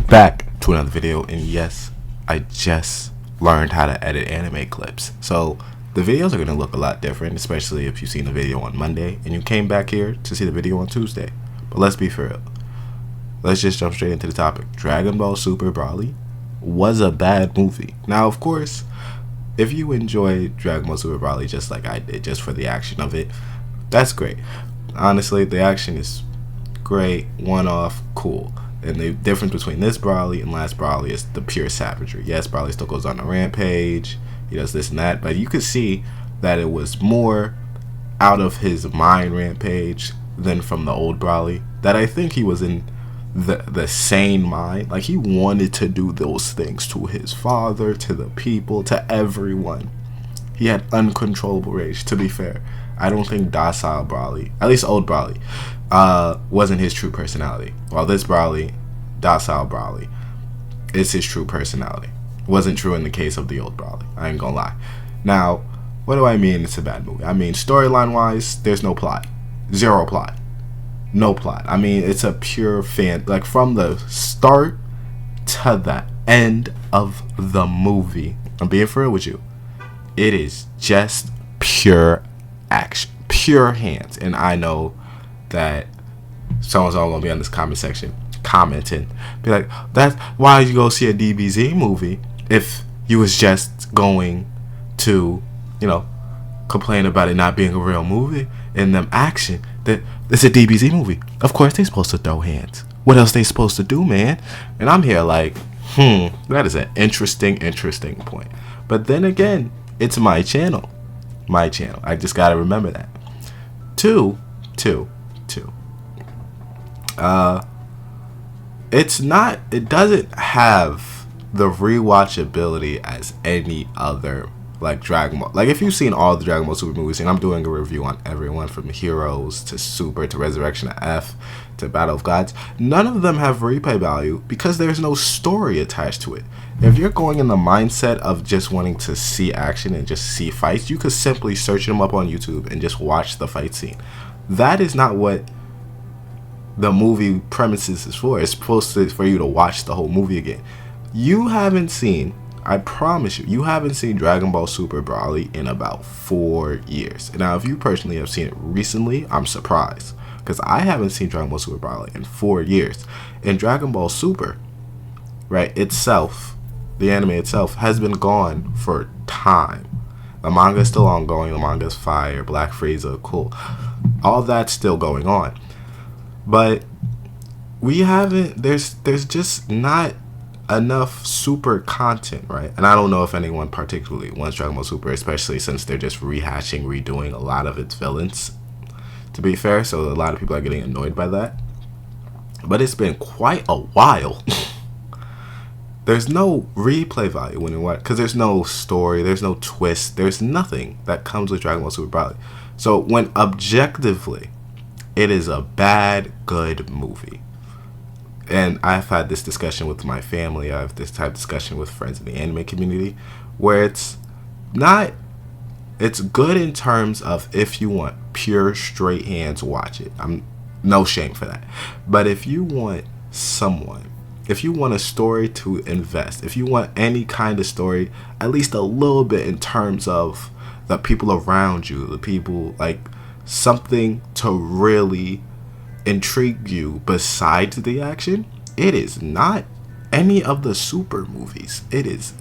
back to another video, and yes, I just learned how to edit anime clips. So the videos are going to look a lot different, especially if you've seen the video on Monday and you came back here to see the video on Tuesday. But let's be for real. Let's just jump straight into the topic. Dragon Ball Super Broly was a bad movie. Now, of course, if you enjoy Dragon Ball Super Broly just like I did, just for the action of it, that's great. Honestly, the action is great, one-off, cool. And the difference between this Broly and last Broly is the pure savagery. Yes, Broly still goes on a rampage, he does this and that, but you could see that it was more out of his mind rampage than from the old Broly. That I think he was in the sane mind. Like, he wanted to do those things to his father, to the people, to everyone. He had uncontrollable rage. To be fair, I don't think docile Broly, at least old Broly, wasn't his true personality. While this Broly, docile Broly, is his true personality. Wasn't true in the case of the old Broly. I ain't gonna lie. Now, what do I mean it's a bad movie? I mean, storyline wise, there's no plot. Zero plot. No plot. I mean, it's a pure fan, like from the start to the end of the movie. I'm being for real with you. It is just pure action, pure hands. And I know that someone's all gonna be on this comment section commenting, be like, that's why you go see a DBZ movie if you was just going to, complain about it not being a real movie and them action. That it's a DBZ movie. Of course they supposed to throw hands. What else they supposed to do, man? And I'm here like, that is an interesting point. But then again, it's my channel. My channel. I just gotta remember that. Two. It doesn't have the rewatchability as any other like Dragon Ball. Like, if you've seen all the Dragon Ball Super movies, and I'm doing a review on everyone from Heroes to Super to Resurrection to F to Battle of Gods, none of them have replay value because there's no story attached to it. If you're going in the mindset of just wanting to see action and just see fights, you could simply search them up on YouTube and just watch the fight scene. That is not what the movie premises is for. It's supposed to for you to watch the whole movie again. You haven't seen, I promise you haven't seen Dragon Ball Super Broly in about 4 years. Now, if you personally have seen it recently, I'm surprised, because I haven't seen Dragon Ball Super Broly in 4 years. And Dragon Ball Super, right, itself, the anime itself, has been gone for time. The manga is still ongoing. The manga is fire. Black Frieza, cool. All that's still going on. But we haven't, there's just not enough Super content, right? And I don't know if anyone particularly wants Dragon Ball Super, especially since they're just redoing a lot of its villains, to be fair. So a lot of people are getting annoyed by that. But it's been quite a while. There's no replay value when you watch, because there's no story, there's no twist, there's nothing that comes with Dragon Ball Super Broly. So when objectively, it is a bad, good movie. And I've had this discussion with my family. I have this type of discussion with friends in the anime community, where it's good in terms of if you want pure straight hands, watch it. I'm no shame for that. But if you want a story to invest, if you want any kind of story, at least a little bit in terms of the people around you, the people, like something to really intrigue you besides the action, it is not any of the Super movies. It's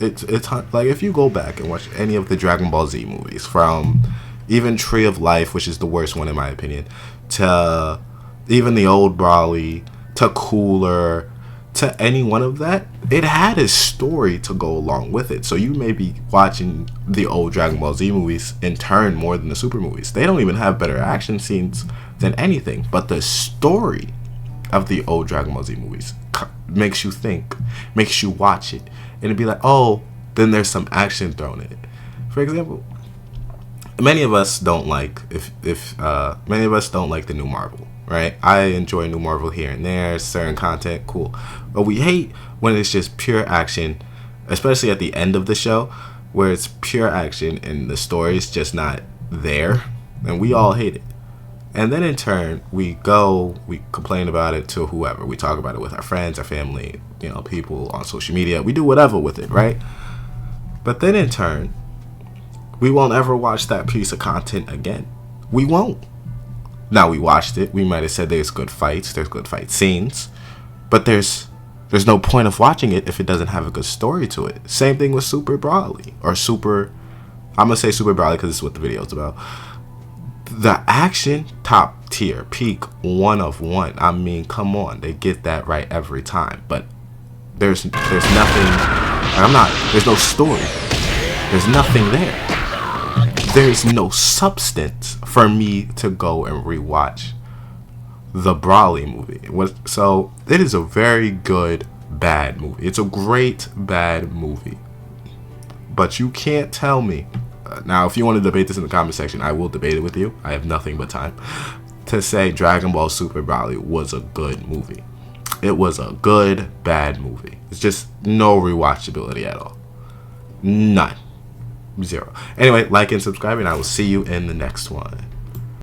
like, if you go back and watch any of the Dragon Ball Z movies, from even Tree of Life, which is the worst one in my opinion, to even the old Broly, to Cooler, to any one of that, it had a story to go along with it. So you may be watching the old Dragon Ball Z movies in turn more than the Super movies. They don't even have better action scenes than anything, but the story of the old Dragon Ball Z movies makes you think, makes you watch it, and it'd be like, oh, then there's some action thrown in it. For example, many of us don't like many of us don't like the new Marvel, right? I enjoy new Marvel here and there, certain content, cool, but we hate when it's just pure action, especially at the end of the show, where it's pure action and the story's just not there, and we all hate it. And then in turn, we complain about it to whoever. We talk about it with our friends, our family, people on social media. We do whatever with it, right? But then in turn, we won't ever watch that piece of content again. We won't. Now, we watched it. We might have said there's good fights, there's good fight scenes, but there's no point of watching it if it doesn't have a good story to it. Same thing with Super Broly, or Super. I'm gonna say Super Broly because it's what the video's about. The action, top tier, peak, 1 of 1. I mean, come on, they get that right every time. But there's nothing. There's no story. There's nothing there. There's no substance for me to go and rewatch the Broly movie. So it is a very good bad movie. It's a great bad movie. But you can't tell me. Now, if you want to debate this in the comment section, I will debate it with you. I have nothing but time to say Dragon Ball Super Broly was a good movie. It was a good bad movie. It's just no rewatchability at all. None. 0. Anyway, like and subscribe, and I will see you in the next one.